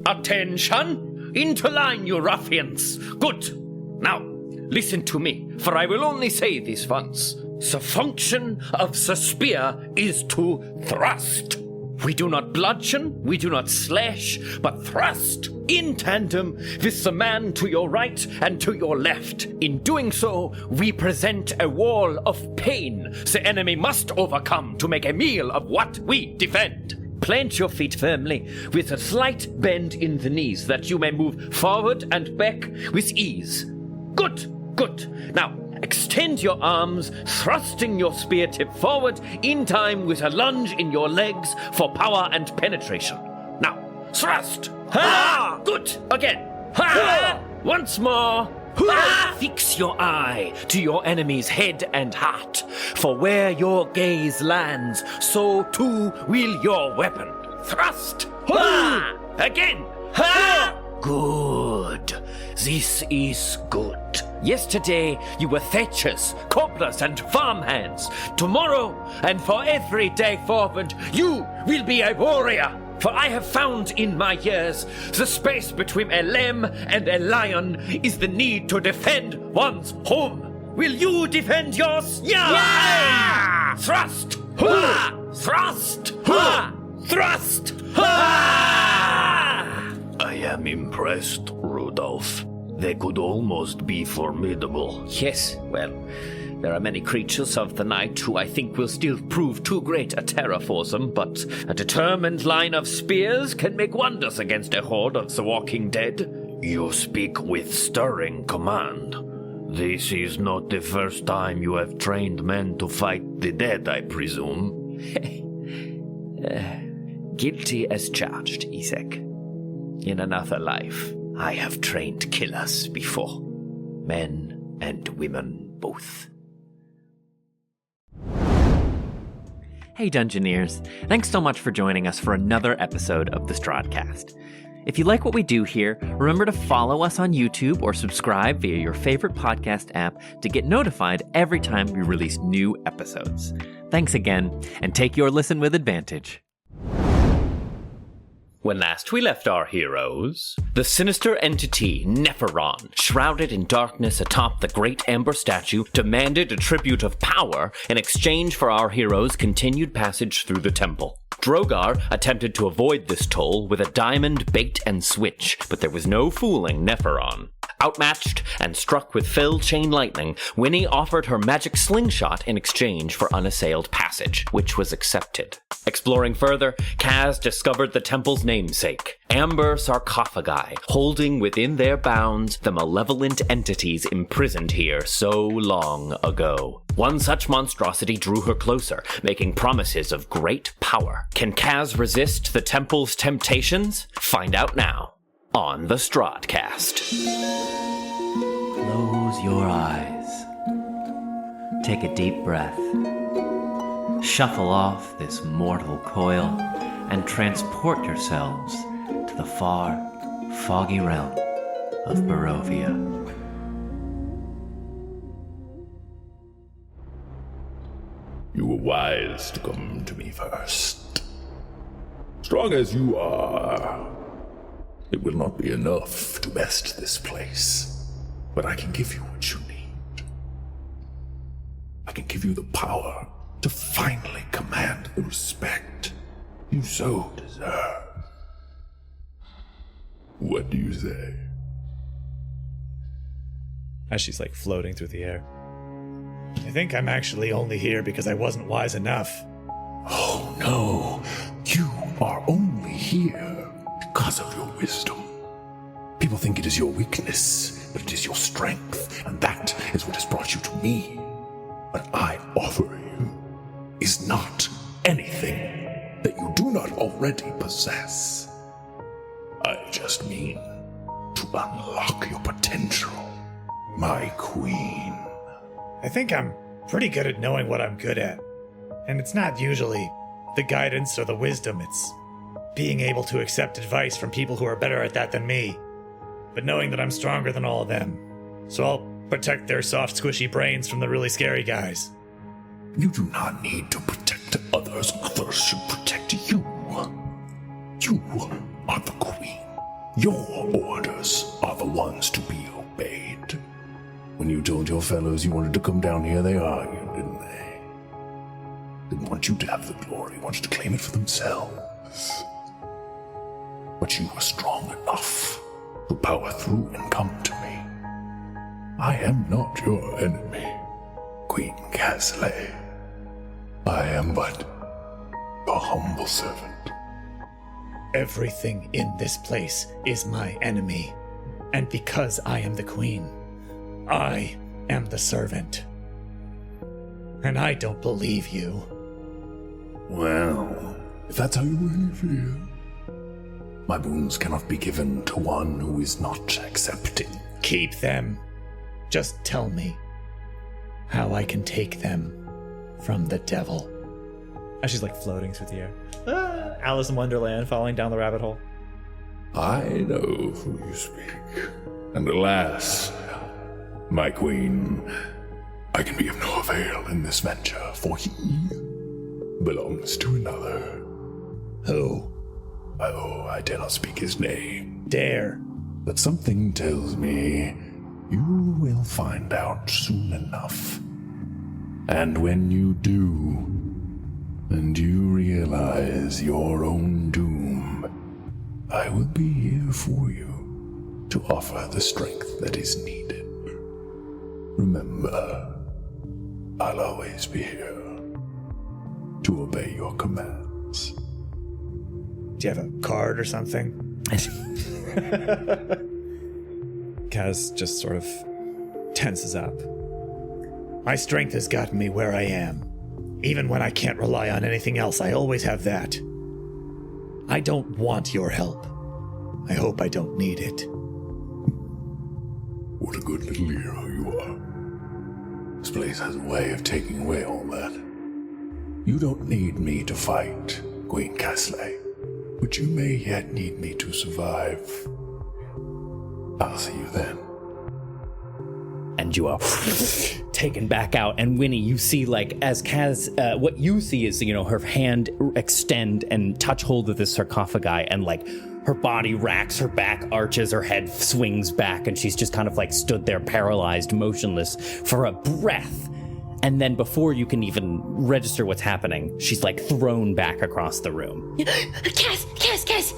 Attention! Into line, you ruffians! Good! Now, listen to me, for I will only say this once. The function of the spear is to thrust. We do not bludgeon, we do not slash, but thrust in tandem with the man to your right and to your left. In doing so, we present a wall of pain the enemy must overcome to make a meal of what we defend. Plant your feet firmly with a slight bend in the knees that you may move forward and back with ease. Good, good. Now, extend your arms, thrusting your spear tip forward in time with a lunge in your legs for power and penetration. Now, thrust! Ha! Good! Again! Ha! Once more! Fix your eye to your enemy's head and heart, for where your gaze lands, so too will your weapon. Thrust! Again! Good. This is good. Yesterday you were thatchers, cobblers, and farmhands. Tomorrow, and for every day forward, you will be a warrior. For I have found in my years the space between a lamb and a lion is the need to defend one's home. Will you defend yours? Yeah! Thrust! Thrust! Thrust! I am impressed, Rudolph. They could almost be formidable. Yes, well, there are many creatures of the night who I think will still prove too great a terror for them, but a determined line of spears can make wonders against a horde of the walking dead. You speak with stirring command. This is not the first time you have trained men to fight the dead, I presume. Guilty as charged, Isaac. In another life, I have trained killers before. Men and women both. Hey Dungeoneers, thanks so much for joining us for another episode of the Strahdcast. If you like what we do here, remember to follow us on YouTube or subscribe via your favorite podcast app to get notified every time we release new episodes. Thanks again, and take your listen with advantage. When last we left our heroes, the sinister entity Nephiron, shrouded in darkness atop the great amber statue, demanded a tribute of power in exchange for our heroes' continued passage through the temple. Drogar attempted to avoid this toll with a diamond bait and switch, but there was no fooling Nephiron. Outmatched and struck with fell chain lightning, Winnie offered her magic slingshot in exchange for unassailed passage, which was accepted. Exploring further, Kaz discovered the temple's namesake, amber sarcophagi, holding within their bounds the malevolent entities imprisoned here so long ago. One such monstrosity drew her closer, making promises of great power. Can Kaz resist the temple's temptations? Find out now on the Strahdcast. Close your eyes. Take a deep breath. Shuffle off this mortal coil and transport yourselves to the far, foggy realm of Barovia. You were wise to come to me first. Strong as you are, it will not be enough to best this place. But I can give you what you need. I can give you the power to finally command the respect you so deserve. What do you say? As she's like floating through the air. I think I'm actually only here because I wasn't wise enough. Oh no, you are only here because of your wisdom. People think it is your weakness, but it is your strength, and that is what has brought you to me. What I offer you is not anything that you do not already possess. I just mean to unlock your potential, my queen. I think I'm pretty good at knowing what I'm good at. And it's not usually the guidance or the wisdom, it's being able to accept advice from people who are better at that than me, but knowing that I'm stronger than all of them. So I'll protect their soft, squishy brains from the really scary guys. You do not need to protect others. Others should protect you. You are the queen. Your orders are the ones to be obeyed. When you told your fellows you wanted to come down here, they argued, didn't they? Didn't want you to have the glory, wanted to claim it for themselves. But you were strong enough to power through and come to me. I am not your enemy, Queen Kasle. I am but your humble servant. Everything in this place is my enemy. And because I am the queen, I am the servant. And I don't believe you. Well, if that's how you really feel, my boons cannot be given to one who is not accepting. Keep them. Just tell me how I can take them from the devil. As she's like floating through the air. Alice in Wonderland falling down the rabbit hole. I know who you speak, and alas, my queen, I can be of no avail in this venture, for he belongs to another. Who? Oh, I dare not speak his name. Dare. But something tells me you will find out soon enough. And when you do, and you realize your own doom, I will be here for you to offer the strength that is needed. Remember, I'll always be here to obey your commands. Do you have a card or something? Kaz just sort of tenses up. My strength has gotten me where I am. Even when I can't rely on anything else, I always have that. I don't want your help. I hope I don't need it. What a good little hero you are. This place has a way of taking away all that. You don't need me to fight, Queen Kasle, but you may yet need me to survive. I'll see you then. And you are taken back out. And Winnie, you see, like, as Kaz, what you see is, you know, her hand extend and touch hold of this sarcophagi, and, like, her body racks, her back arches, her head swings back, and she's just kind of, like, stood there paralyzed, motionless for a breath. And then before you can even register what's happening, she's, like, thrown back across the room. Kaz!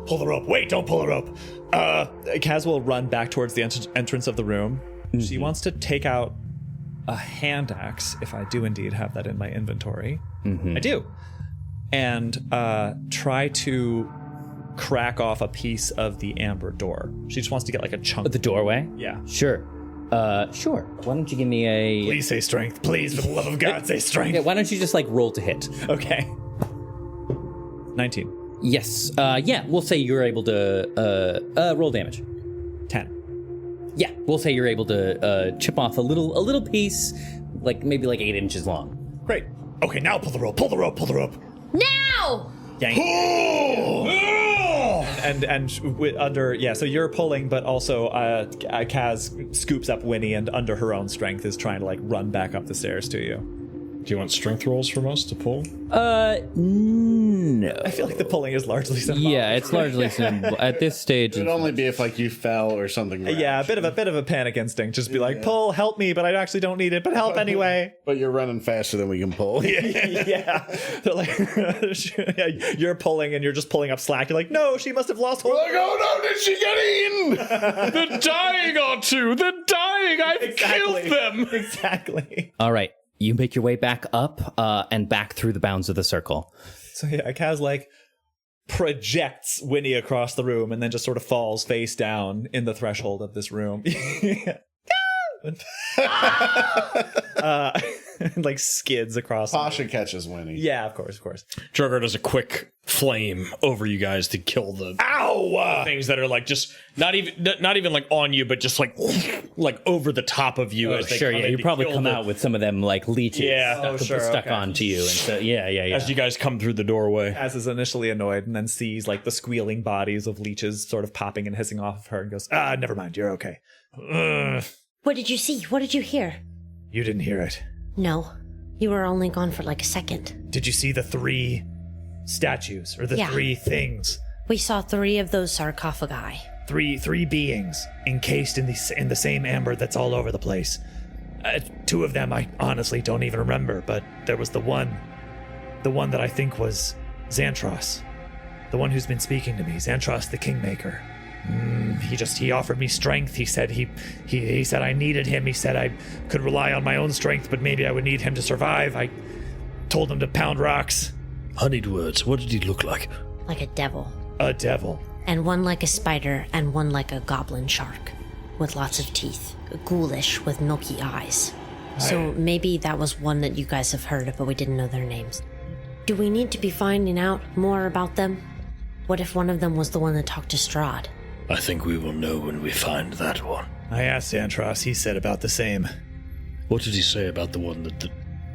Pull the rope. Wait, don't pull the rope. Kaz will run back towards the entrance of the room. Mm-hmm. She wants to take out a hand axe, if I do indeed have that in my inventory. Mm-hmm. I do. And try to crack off a piece of the amber door. She just wants to get like a chunk. The doorway? Yeah. Sure. Sure. Why don't you give me a... Please say strength. Please, for the love of God, say strength. Yeah, why don't you just, like, roll to hit? Okay. 19. Yes. Yeah, we'll say you're able to roll damage. 10. Yeah, we'll say you're able to chip off a little piece, like maybe like 8 inches long. Great. Okay, now pull the rope. Pull the rope. Pull the rope. Now! Yank. and under, yeah, so you're pulling, but also Kaz scoops up Winnie and under her own strength is trying to like run back up the stairs to you. Do you want strength rolls from us to pull? No. I feel like the pulling is largely symbolic. Yeah, it's largely symbol. At this stage, It'd only be if like you fell or something. Yeah, a bit of a panic instinct. Just be like, pull, help me, but I actually don't need it, but help anyway. But you're running faster than we can pull. Yeah. They're like, you're pulling and you're just pulling up slack. You're like, no, she must have lost hold. Like, oh no, did she get eaten? They're dying, Othro. They're dying. I've killed them. Exactly. All right, you make your way back up and back through the bounds of the circle. So yeah, Kaz like projects Winnie across the room and then just sort of falls face down in the threshold of this room. Like skids across. Pasha catches Winnie. Yeah, of course. Drogar does a quick flame over you guys to kill the things that are like just not even like on you, but just like over the top of you. Oh, as they sure, come yeah. in You to probably kill come the- out with some of them like leeches stuck okay. onto you. And so, yeah. as you guys come through the doorway. Kaz is initially annoyed and then sees like the squealing bodies of leeches sort of popping and hissing off of her and goes, never mind, you're okay. What did you see? What did you hear? You didn't hear it. No. You were only gone for like a second. Did you see the 3 statues or the Yeah. 3 things We saw 3 of those sarcophagi. Three beings encased in the same amber that's all over the place. 2 of them I honestly don't even remember, but there was the one that I think was Xantros, the one who's been speaking to me, Xantros the Kingmaker. He offered me strength. He said he said I needed him. He said I could rely on my own strength, but maybe I would need him to survive. I told him to pound rocks. Honeyed words. What did he look like? Like a devil. A devil. And one like a spider, and one like a goblin shark, with lots of teeth. Ghoulish, with milky eyes. So maybe that was one that you guys have heard of, but we didn't know their names. Do we need to be finding out more about them? What if one of them was the one that talked to Strahd? I think we will know when we find that one. I asked Xantros. He said about the same. What did he say about the one that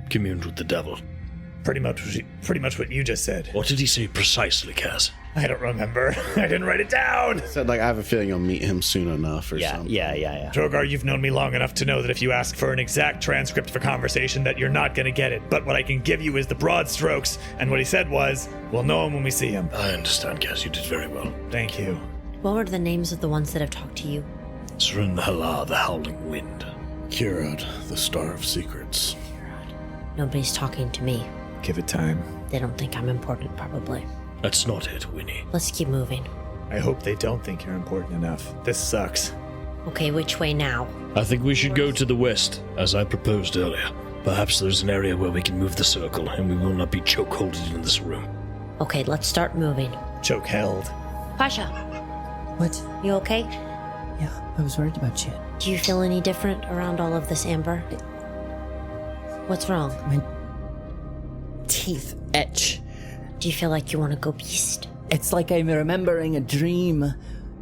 communed with the devil? Pretty much what you just said. What did he say precisely, Kaz? I don't remember. I didn't write it down. Said, I have a feeling you'll meet him soon enough or something. Yeah. Drogar, you've known me long enough to know that if you ask for an exact transcript of a conversation that you're not going to get it. But what I can give you is the broad strokes, and what he said was, we'll know him when we see him. I understand, Kaz. You did very well. Thank you. What were the names of the ones that have talked to you? Srunhala, the Howling Wind. Kirad, the Star of Secrets. Nobody's talking to me. Give it time. They don't think I'm important, probably. That's not it, Winnie. Let's keep moving. I hope they don't think you're important enough. This sucks. Okay, which way now? I think we should go to the west, as I proposed earlier. Perhaps there's an area where we can move the circle, and we will not be chokeholded in this room. Okay, let's start moving. Choke held. Pasha, What? you okay? Yeah, I was worried about you. Do you feel any different around all of this amber? What's wrong? My teeth etch. Do you feel like you want to go beast? It's like I'm remembering a dream.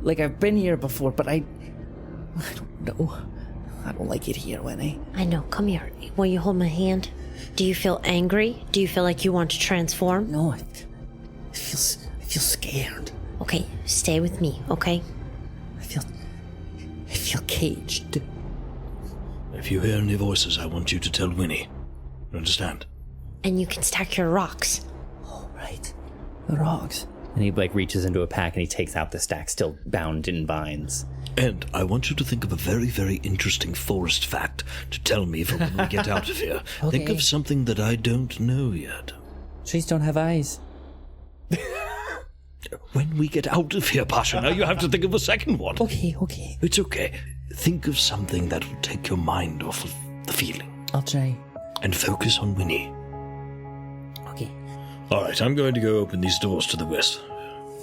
Like I've been here before, but I don't know. I don't like it here, Winnie. I know. Come here. Will you hold my hand? Do you feel angry? Do you feel like you want to transform? No, I feel scared. Okay, stay with me, okay? I feel caged. If you hear any voices, I want you to tell Winnie. Understand? And you can stack your rocks. Oh, right. The rocks. And he reaches into a pack and he takes out the stack still bound in vines. And I want you to think of a very, very interesting forest fact to tell me for when we get out of here. Okay. Think of something that I don't know yet. Trees don't have eyes. When we get out of here, Pasha, now you have to think of a second one. Okay. It's okay. Think of something that will take your mind off of the feeling. I'll try. And focus on Winnie. Okay. All right, I'm going to go open these doors to the west.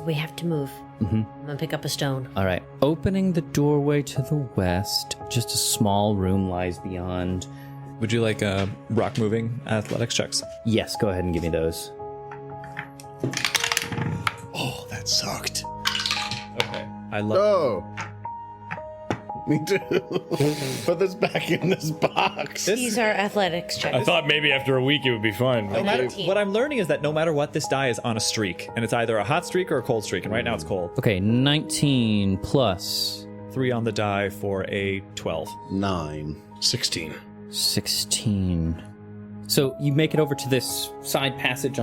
We have to move. I'm gonna pick up a stone. All right, opening the doorway to the west, just a small room lies beyond. Would you like rock moving athletics checks? Yes, go ahead and give me those. Oh, that sucked. Okay. I love Oh. Me too. Put this back in this box. These are athletics checks. I thought maybe after a week it would be fine. No matter, 19. what I'm learning is that no matter what, this die is on a streak, and it's either a hot streak or a cold streak, and right now it's cold. Okay, 19 plus 3 on the die for a 12. 9. 16. 16. So you make it over to this side passage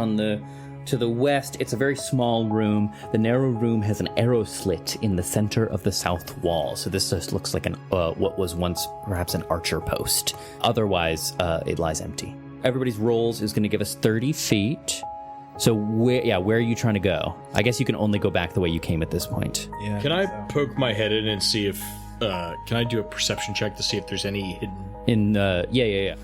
to the west. It's a very small room. The narrow room has an arrow slit in the center of the south wall. So this just looks like what was once perhaps an archer post. Otherwise, it lies empty. Everybody's rolls is going to give us 30 feet. So where are you trying to go? I guess you can only go back the way you came at this point. Yeah. Can I poke my head in and see if... can I do a perception check to see if there's any hidden... Yeah.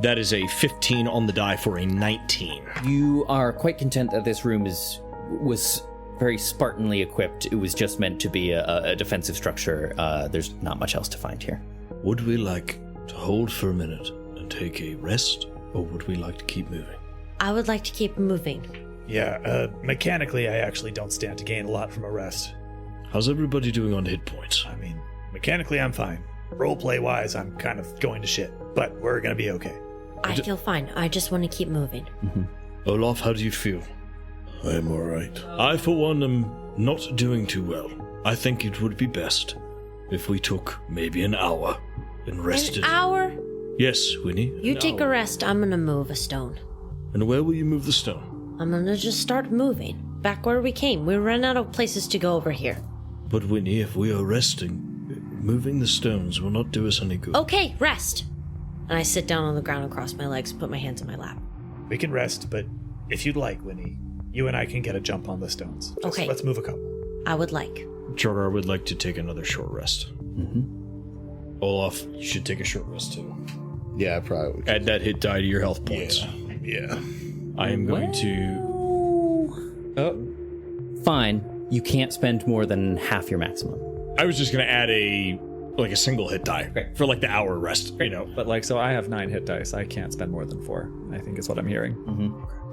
That is a 15 on the die for a 19. You are quite content that this room was very Spartanly equipped. It was just meant to be a defensive structure. There's not much else to find here. Would we like to hold for a minute and take a rest, or would we like to keep moving? I would like to keep moving. Yeah, mechanically, I actually don't stand to gain a lot from a rest. How's everybody doing on hit points? I mean, mechanically, I'm fine. Roleplay-wise, I'm kind of going to shit, but we're gonna be okay. I feel fine. I just want to keep moving. Olaf, how do you feel? I'm alright. I, for one, am not doing too well. I think it would be best if we took maybe an hour and rested. An hour? Yes, Winnie. You an take a hour. rest. I'm gonna move a stone. And where will you move the stone? I'm gonna just start moving. back where we came. We ran out of places to go over here. But Winnie, if we are resting, moving the stones will not do us any good. Okay, rest. And I sit down on the ground and cross my legs, put my hands in my lap. We can rest, but if you'd like, Winnie, you and I can get a jump on the stones. Okay. Let's move a couple. I would like. Drogar would like to take another short rest. Olaf, you should take a short rest too. Yeah, probably. Add that hit die to your health points. Yeah. I am going to... Fine. You can't spend more than half your maximum. I was just going to add a single hit die for like the hour rest, you know. But like, so I have 9 hit dice. I can't spend more than 4, I think is what I'm hearing.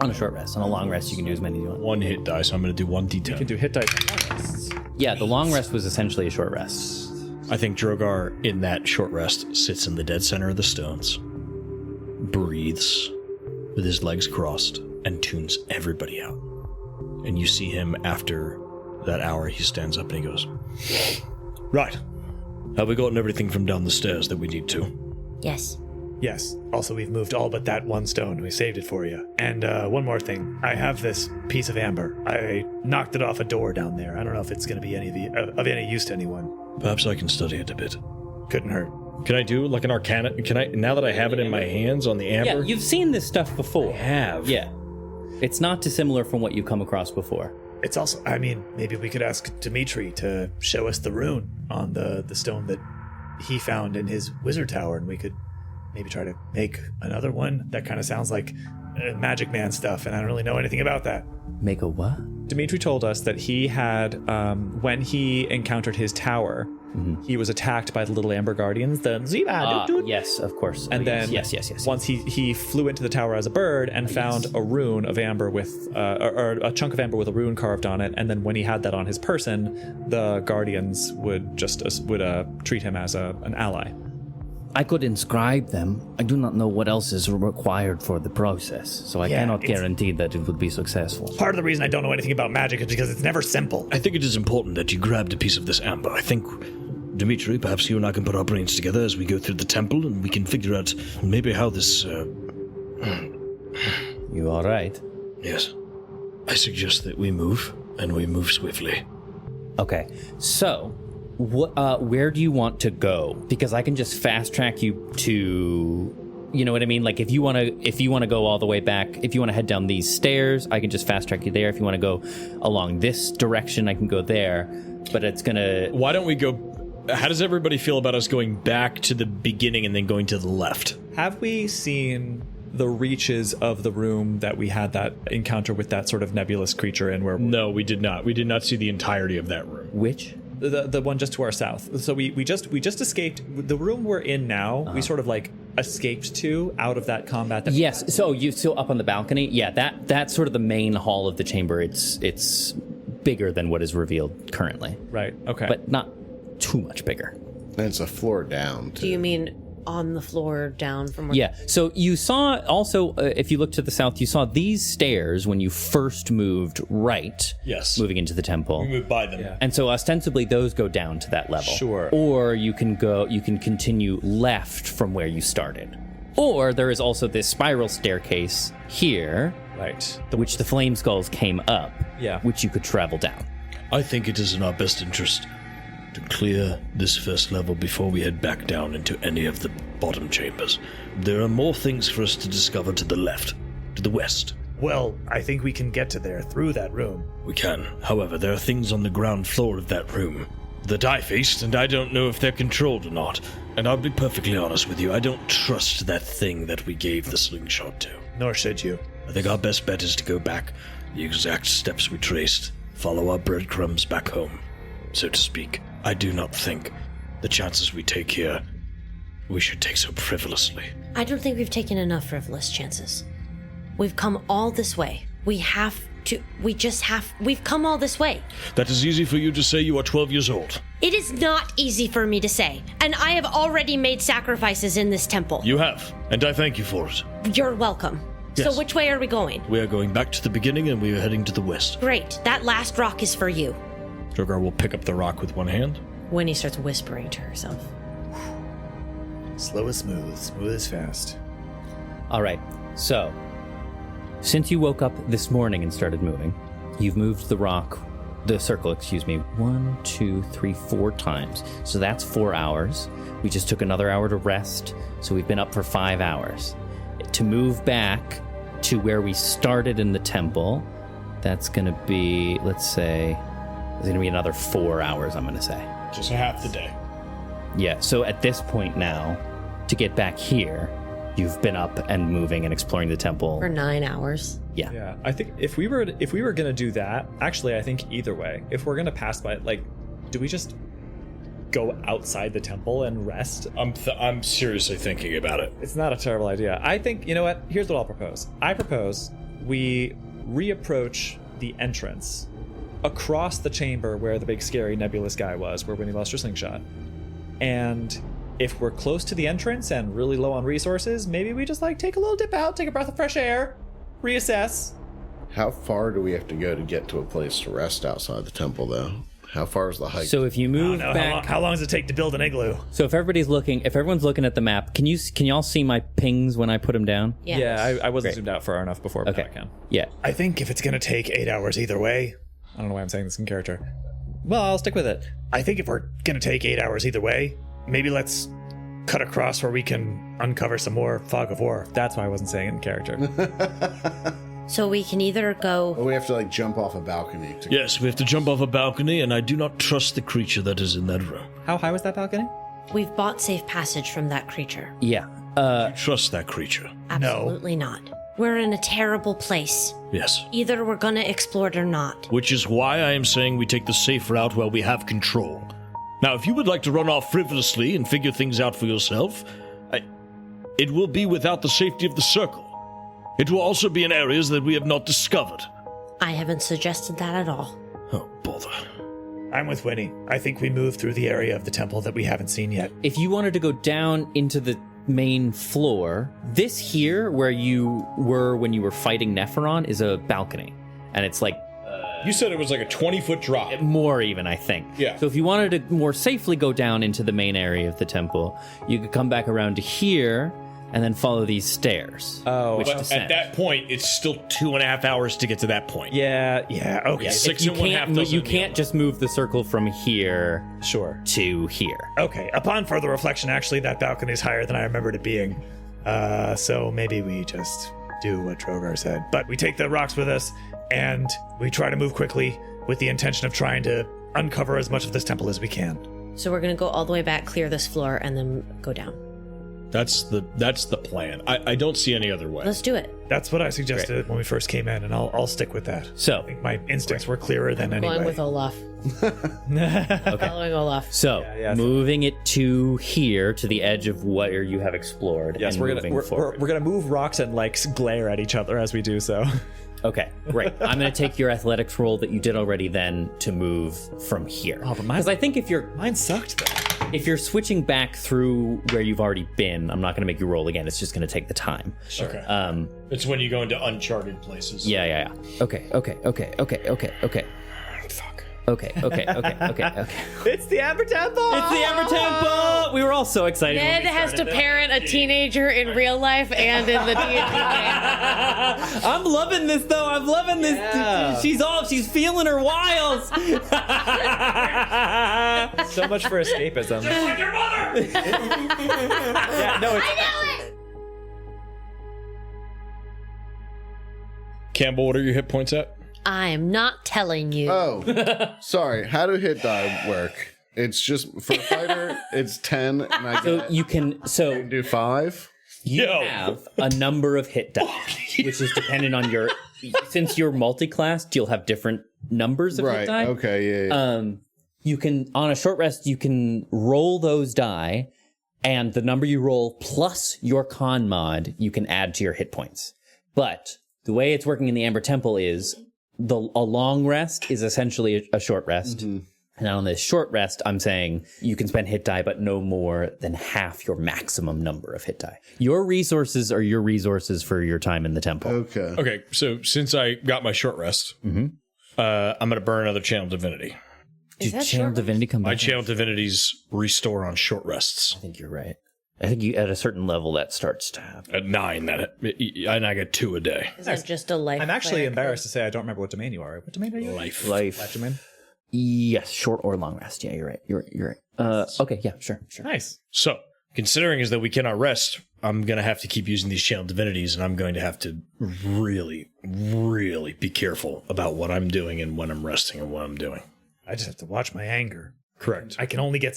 On a short rest. On a long rest, you can do as many as you want. 1 hit die, so I'm going to do 1d10. You can do hit dice on long rests. Yeah, the long rest was essentially a short rest. I think Drogar, in that short rest, sits in the dead center of the stones, breathes with his legs crossed, and tunes everybody out. And you see him after that hour, he stands up and he goes, "Right. Have we gotten everything from down the stairs that we need to?" Yes. Yes. Also, we've moved all but that one stone. We saved it for you. And one more thing. I have this piece of amber. I knocked it off a door down there. I don't know if it's going to be of any use to anyone. Perhaps I can study it a bit. Couldn't hurt. Can I do like an arcana? Now that I have it in my hands on the amber? Yeah, you've seen this stuff before. I have. Yeah. It's not dissimilar from what you've come across before. It's also, I mean, maybe we could ask Dimitri to show us the rune on the stone that he found in his wizard tower, and we could maybe try to make another one. That kind of sounds like Magic Man stuff, and I don't really know anything about that. Make a what? Dimitri told us that he had, when he encountered his tower, he was attacked by the little amber guardians, the Ziva. Yes, of course. And then yes. Once he flew into the tower as a bird and found a rune of amber with, or a chunk of amber with a rune carved on it. And then when he had that on his person, the guardians would just treat him as an ally. I could inscribe them. I do not know what else is required for the process, so I cannot guarantee that it would be successful. Part of the reason I don't know anything about magic is because it's never simple. I think it is important that you grabbed a piece of this amber. I think, Dimitri, perhaps you and I can put our brains together as we go through the temple, and we can figure out maybe how this... You all right? Yes. I suggest that we move, and we move swiftly. Okay, so... where do you want to go? Because I can just fast track you to, you know what I mean? Like if you want to go all the way back, if you want to head down these stairs, I can just fast track you there. If you want to go along this direction, I can go there. But it's gonna. Why don't we go? How does everybody feel about us going back to the beginning and then going to the left? Have we seen the reaches of the room that we had that encounter with that sort of nebulous creature in? Where? No, we did not. We did not see the entirety of that room. Which? The one just to our south. So we just escaped the room we're in now. We sort of like escaped to out of that combat. Yes. So you still up on the balcony? Yeah. That's sort of the main hall of the chamber. It's bigger than what is revealed currently. Right. Okay. But not too much bigger. And it's a floor down, too. Do you mean on the floor down from where? Yeah. So you saw also, if you look to the south, you saw these stairs when you first moved right. Yes. Moving into the temple. We moved by them. Yeah. And so ostensibly those go down to that level. Sure. Or you can continue left from where you started. Or there is also this spiral staircase here. Right. Which the flame skulls came up. Yeah. Which you could travel down. I think it is in our best interest to clear this first level before we head back down into any of the bottom chambers. There are more things for us to discover to the left, to the west. Well, I think we can get to there through that room. We can. However, there are things on the ground floor of that room that I faced, and I don't know if they're controlled or not. And I'll be perfectly honest with you, I don't trust that thing that we gave the slingshot to. Nor should you. I think our best bet is to go back the exact steps we traced, follow our breadcrumbs back home, so to speak. I do not think the chances we take here, we should take so frivolously. I don't think we've taken enough frivolous chances. We've come all this way. We've come all this way. That is easy for you to say. You are 12 years old. It is not easy for me to say, and I have already made sacrifices in this temple. You have, and I thank you for it. You're welcome. Yes. So which way are we going? We are going back to the beginning, and we are heading to the west. Great. That last rock is for you. Drogar will pick up the rock with one hand. Winnie starts whispering to herself. Slow as smooth as fast. All right. So, since you woke up this morning and started moving, You've moved the circle, 1, 2, 3, 4 times. So that's 4 hours. We just took another hour to rest, so we've been up for 5 hours. To move back to where we started in the temple, that's going to be, let's say, it's going to be another 4 hours, I'm going to say. Just half the day. Yeah, so at this point now, to get back here, you've been up and moving and exploring the temple. For 9 hours. Yeah. Yeah, I think if we were gonna do that, actually, I think either way, if we're gonna pass by, like, do we just go outside the temple and rest? I'm seriously thinking about it. It's not a terrible idea. I think, you know what? Here's what I'll propose. I propose we reapproach the entrance across the chamber where the big scary nebulous guy was, where Winnie lost her slingshot. And if we're close to the entrance and really low on resources, maybe we just like take a little dip out, take a breath of fresh air, reassess. How far do we have to go to get to a place to rest outside the temple, though? How far is the hike? So if you move back, How long does it take to build an igloo? so if everyone's looking at the map, can y'all see my pings when I put them down? Yeah, I wasn't Great. zoomed out far enough before, but Okay. now I can. Yeah. I think if it's going to take 8 hours either way, I don't know why I'm saying this in character. Well, I'll stick with it. I think if we're going to take 8 hours either way, maybe let's cut across where we can uncover some more fog of war. That's why I wasn't saying it in character. So we can either go. Or we have to like jump off a balcony. Yes, we have to jump off a balcony, and I do not trust the creature that is in that room. How high was that balcony? We've bought safe passage from that creature. Yeah. I trust that creature. Absolutely not. We're in a terrible place. Yes. Either we're gonna explore it or not. Which is why I am saying we take the safe route while we have control. Now, if you would like to run off frivolously and figure things out for yourself, it will be without the safety of the circle. It will also be in areas that we have not discovered. I haven't suggested that at all. Oh, bother. I'm with Winnie. I think we move through the area of the temple that we haven't seen yet. If you wanted to go down into the main floor, this here where you were when you were fighting Nephiron is a balcony. And it's like You said it was like a 20-foot drop. more even, I think. Yeah. So if you wanted to more safely go down into the main area of the temple, you could come back around to here and then follow these stairs. Oh, which But descend. at that point, it's still 2.5 hours to get to that point. Yeah, Okay. Yeah, Six you and one half can't, doesn't you mean can't just move the circle from here sure. to here. Okay. Upon further reflection, actually, that balcony is higher than I remembered it being. So maybe we just do what Drogar said. But we take the rocks with us, and we try to move quickly with the intention of trying to uncover as much of this temple as we can. So we're gonna go all the way back, clear this floor, and then go down. That's the plan. I don't see any other way. Let's do it. That's what I suggested when we first came in, and I'll stick with that. So I think my instincts were clearer than anyway. Going with Olaf. Following Olaf. So, moving it to here, to the edge of where you have explored. Yes, and we're moving gonna forward. we're gonna move rocks and like glare at each other as we do so. Okay, great. I'm going to take your athletics roll that you did already then to move from here. Oh, but because I think mine sucked though. if you're switching back through where you've already been, I'm not going to make you roll again. It's just going to take the time. Sure. Okay. It's when you go into uncharted places. Yeah. Okay. Fuck. Okay. It's the Amber Temple. It's the Amber Temple. We were all so excited. Ned has to parent a teenager in real life and in the D&D game. I'm loving this though. I'm loving this. Yeah. She's feeling her wiles. So much for escapism. Just like your mother! Yeah, no, it's Campbell, what are your hit points at? I am not telling you. Oh, sorry. How do hit die work? It's just for a fighter. It's 10, and I So get, you can do 5. You have a number of hit die, which is dependent on your. Since you're multi-classed, you'll have different numbers of hit die. Okay. Yeah. You can on a short rest, you can roll those die, and the number you roll plus your con mod, you can add to your hit points. But the way it's working in the Amber Temple is a long rest is essentially a short rest. Mm-hmm. And on this short rest, I'm saying you can spend hit die, but no more than half your maximum number of hit die. Your resources are your resources for your time in the temple. Okay. Okay, so since I got my short rest, I'm going to burn another Channel Divinity. Is that Channel short Divinity come back? My Channel Divinities restore on short rests. I think you're right. I think you at a certain level that starts to happen. At 9, and I get 2 a day. Is that just a life? I'm actually embarrassed to say I don't remember what domain you are. What domain are you? Life. Life domain. Yes, short or long rest. Yeah, you're right. You're right. Okay, yeah, sure. Nice. So, considering is that we cannot rest, I'm going to have to keep using these channel divinities, and I'm going to have to really, really be careful about what I'm doing and when I'm resting and what I'm doing. I just have to watch my anger. Correct. I can only get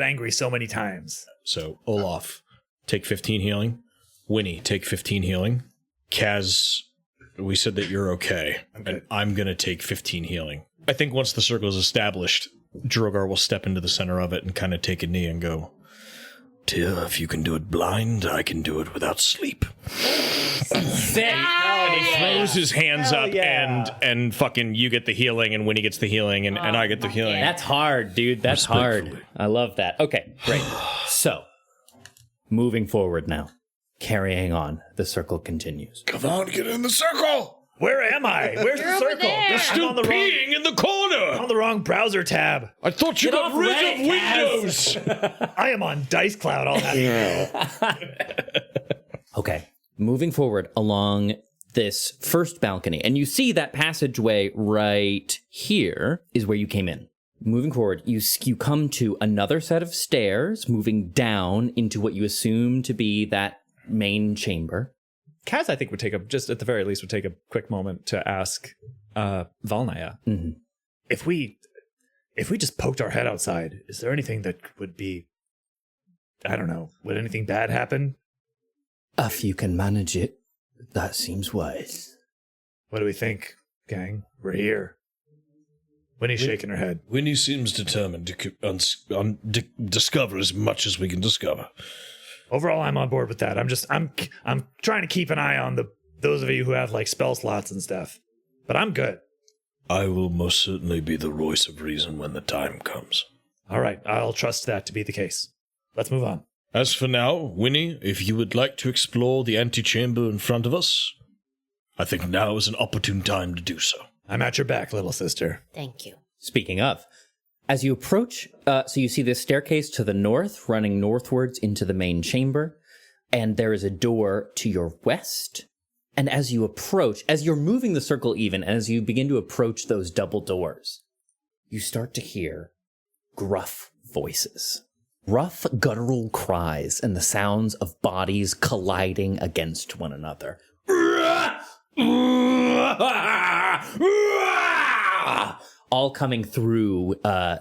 angry so many times. So, Olaf, take 15 healing. Winnie, take 15 healing. Kaz, we said that you're okay. And I'm going to take 15 healing. I think once the circle is established, Drogar will step into the center of it and kind of take a knee and go, Tia, if you can do it blind, I can do it without sleep. And he throws his hands up and fucking you get the healing and Winnie gets the healing and I get the healing. That's hard, dude. That's hard. I love that. Okay, great. So, moving forward now. Carrying on, the circle continues. Come on, get in the circle! Where am I? Where's the circle? You're still peeing in the corner! I'm on the wrong browser tab. I thought you got rid of Windows! I am on Dice Cloud all that. Okay, moving forward along this first balcony, and you see that passageway right here is where you came in. Moving forward, you come to another set of stairs, moving down into what you assume to be that main chamber. Kaz, I think, would take a quick moment to ask Valnaya. Mm-hmm. If we just poked our head outside, is there anything that would be, I don't know, would anything bad happen? If you can manage it, that seems wise. What do we think, gang? We're here. Winnie's shaking her head. Winnie seems determined to discover as much as we can discover. Overall, I'm on board with that. I'm trying to keep an eye on those of you who have like spell slots and stuff. But I'm good. I will most certainly be the voice of reason when the time comes. All right, I'll trust that to be the case. Let's move on. As for now, Winnie, if you would like to explore the antechamber in front of us, I think now is an opportune time to do so. I'm at your back, little sister. Thank you. Speaking of, as you approach, so you see this staircase to the north, running northwards into the main chamber, and there is a door to your west. And as you approach, as you're moving the circle even, as you begin to approach those double doors, you start to hear gruff voices. Rough, guttural cries and the sounds of bodies colliding against one another. All coming through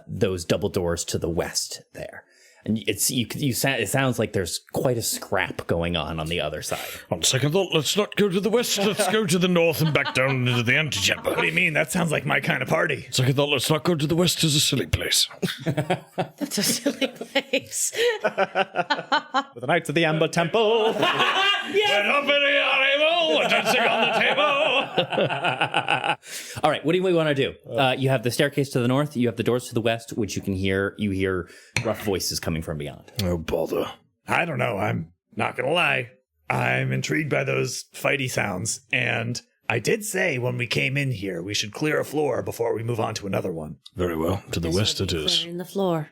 those double doors to the west there. And it sounds like there's quite a scrap going on the other side. On second thought, let's not go to the west, let's go to the north and back down into the antechamber. What do you mean? That sounds like my kind of party. Second thought, let's not go to the west, it's a silly place. That's a silly place. With the Knights of the Amber Temple. We're not very able, we're dancing on the table. All right, what do we want to do? You have the staircase to the north, you have the doors to the west, which you hear rough voices coming from beyond. Oh, bother. I don't know. I'm not going to lie. I'm intrigued by those fighty sounds. And I did say when we came in here, we should clear a floor before we move on to another one. Very well. To the west it is. Clearing the floor.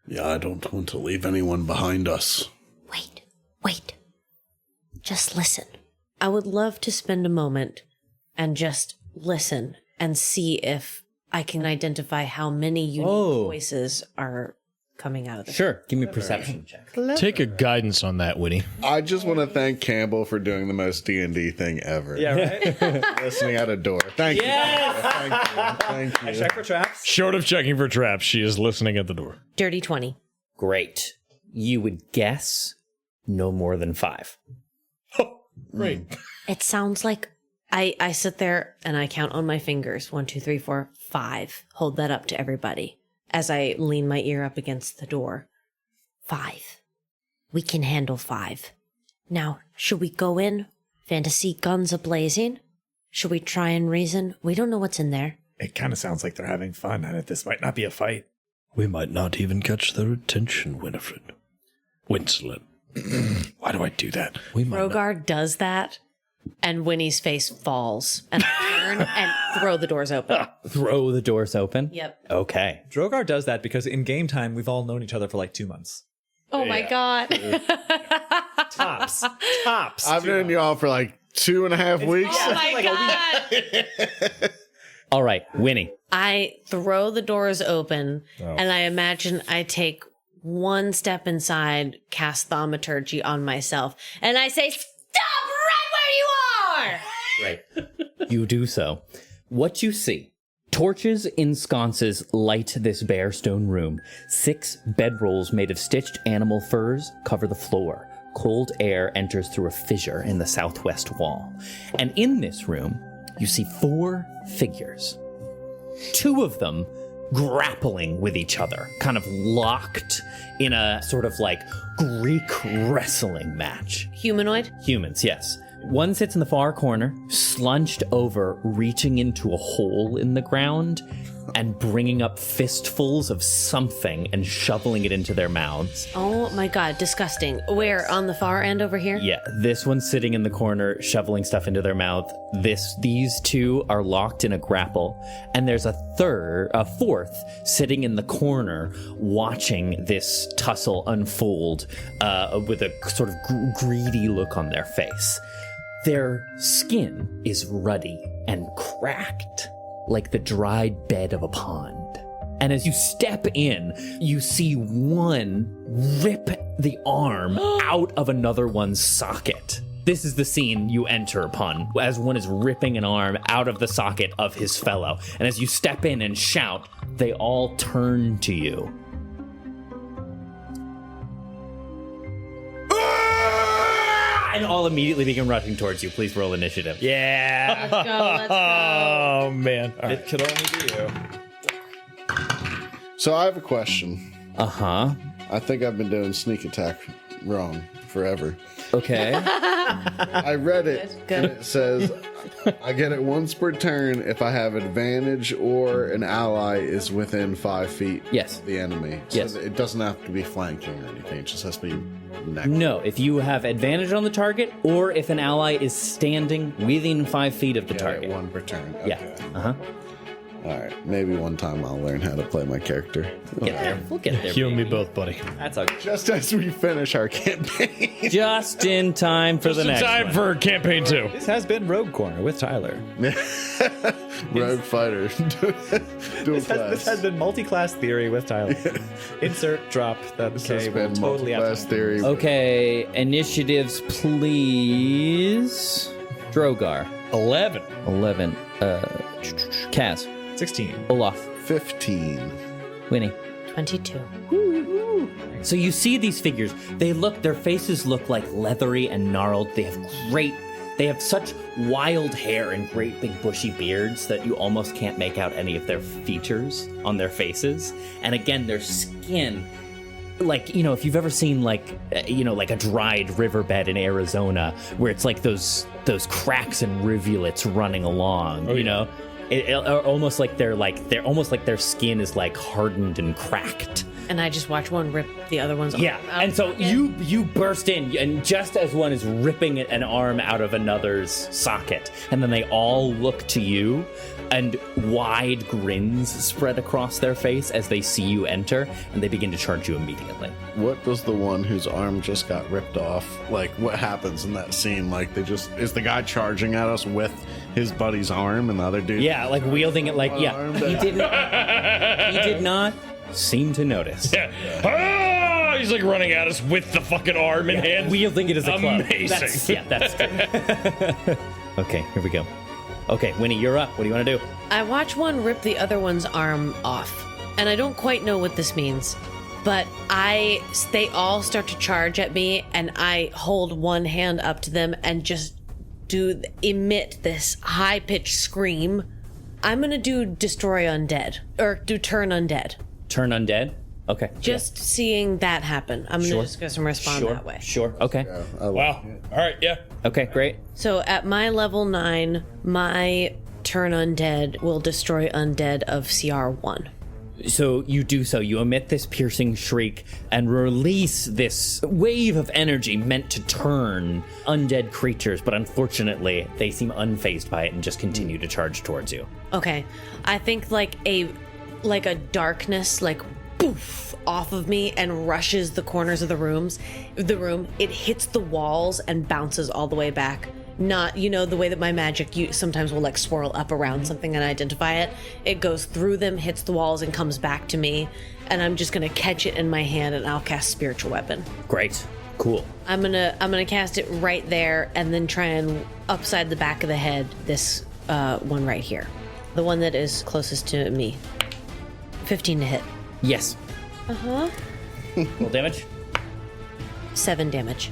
Yeah, I don't want to leave anyone behind us. Wait. Just listen. I would love to spend a moment and just listen and see if I can identify how many unique voices are coming out of the Sure, give me a perception check. Take a guidance on that, Winnie. I just want to thank Campbell for doing the most D&D thing ever. Yeah, right? Listening at a door. Thank you. Thank you. I check for traps. Short of checking for traps, she is listening at the door. Dirty 20. Great. You would guess no more than 5. Great. It sounds like I sit there and I count on my fingers. 1, 2, 3, 4, 5. Hold that up to everybody as I lean my ear up against the door. 5. We can handle 5. Now, should we go in? Fantasy guns a-blazing? Should we try and reason? We don't know what's in there. It kind of sounds like they're having fun, and this might not be a fight. We might not even catch their attention, Winifred. Winslet. Why do I do that? Drogar does that, and Winnie's face falls, and I turn and throw the doors open. Throw the doors open? Yep. Okay. Drogar does that because in game time, we've all known each other for like 2 months. Oh my god. Tops. I've known you all for like 2.5 weeks. Oh my god. All right, Winnie. I throw the doors open and I imagine I take one step inside, cast thaumaturgy on myself, and I say, "Stop right where you are!" Right. You do so. What you see: torches in sconces light this bare stone room. 6 bedrolls made of stitched animal furs cover the floor. Cold air enters through a fissure in the southwest wall. And in this room, you see 4 figures. 2 of them grappling with each other, kind of locked in a sort of like Greek wrestling match. Humanoid? Humans, yes. One sits in the far corner, slunched over, reaching into a hole in the ground and bringing up fistfuls of something and shoveling it into their mouths. Oh my god, disgusting. Where? On the far end over here? Yeah, this one's sitting in the corner, shoveling stuff into their mouth. These 2 are locked in a grapple, and there's a 4th, sitting in the corner, watching this tussle unfold with a sort of greedy look on their face. Their skin is ruddy and cracked, like the dried bed of a pond. And as you step in, you see one rip the arm out of another one's socket. This is the scene you enter upon, as one is ripping an arm out of the socket of his fellow. And as you step in and shout, they all turn to you. And all immediately begin rushing towards you. Please roll initiative. Yeah. Let's go. Oh, man. It could only be you. So I have a question. Uh-huh. I think I've been doing sneak attack wrong forever. Okay. I read it, and it says I get it once per turn if I have advantage or an ally is within 5 feet of the enemy. So Yes. it doesn't have to be flanking or anything. It just has to be next. No, if you have advantage on the target, or if an ally is standing within 5 feet of the target. 1 per turn. Okay. Yeah. Uh-huh. All right. Maybe one time I'll learn how to play my character. Get there. We'll get there. You and me baby. both, buddy. That's okay. Just as we finish our campaign. Just in time for the next time one. for campaign 2. This has been Rogue Corner with Tyler. Rogue Fighter. Dual class. This has been multi-class theory with Tyler. Insert drop that This has K. been We're totally out. multi-class theory. Okay, initiatives, please. Drogar. 11. 11. Kaz. 16. Olaf. 15. Winnie. 22. So you see these figures. Their faces look like leathery and gnarled. They have such wild hair and great big bushy beards that you almost can't make out any of their features on their faces. And again, their skin, like, if you've ever seen like a dried riverbed in Arizona where it's like those cracks and rivulets running along, almost like their skin is like hardened and cracked. And I just watch one rip the other one's arm out. And so you burst in, and just as one is ripping an arm out of another's socket, and then they all look to you, and wide grins spread across their face as they see you enter, and they begin to charge you immediately. What does the one whose arm just got ripped off, like, what happens in that scene? Like, is the guy charging at us with his buddy's arm and the other dude? Yeah, like wielding it like, he did not seem to notice. Yeah. Ah, he's like running at us with the fucking arm in hand. Wielding it as a club. Amazing. That's true. Okay, here we go. Okay, Winnie, you're up. What do you want to do? I watch one rip the other one's arm off, and I don't quite know what this means, but they all start to charge at me, and I hold one hand up to them and just emit this high-pitched scream. I'm gonna do destroy undead, or do turn undead. Turn undead? Okay. Just seeing that happen. I'm just gonna respond that way. Sure. Okay. Wow. All right. Yeah. Okay, great. So at my level 9, my turn undead will destroy undead of CR1. So you do so. You emit this piercing shriek and release this wave of energy meant to turn undead creatures, but unfortunately, they seem unfazed by it and just continue to charge towards you. Okay. I think like a darkness, like poof off of me and rushes the corners of the room. It hits the walls and bounces all the way back. Not, the way that my magic sometimes will like swirl up around something and identify it. It goes through them, hits the walls, and comes back to me. And I'm just gonna catch it in my hand and I'll cast Spiritual Weapon. Great. Cool. I'm gonna cast it right there and then try and upside the back of the head this one right here. The one that is closest to me. 15 to hit. Yes. Uh-huh. Roll damage? 7 damage.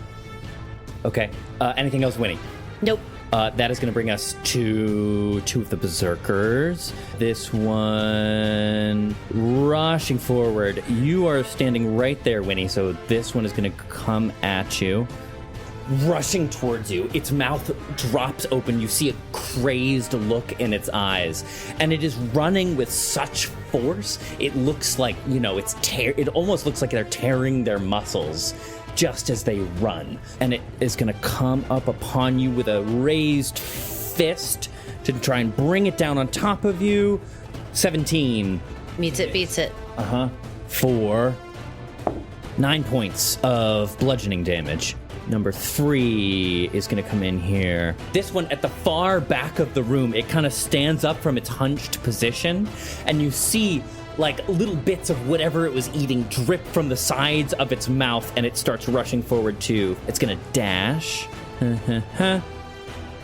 Okay. Anything else, Winnie? Nope. That is going to bring us to 2 of the berserkers. This one rushing forward. You are standing right there, Winnie, so this one is going to come at you. Rushing towards you. Its mouth drops open. You see a crazed look in its eyes. And it is running with such force, it looks like, it almost looks like they're tearing their muscles just as they run. And it is going to come up upon you with a raised fist to try and bring it down on top of you. 17. Meets it, beats it. For 9 points of bludgeoning damage. Number 3 is going to come in here. This one at the far back of the room, it kind of stands up from its hunched position, and you see like little bits of whatever it was eating drip from the sides of its mouth, and it starts rushing forward too. It's going to dash. And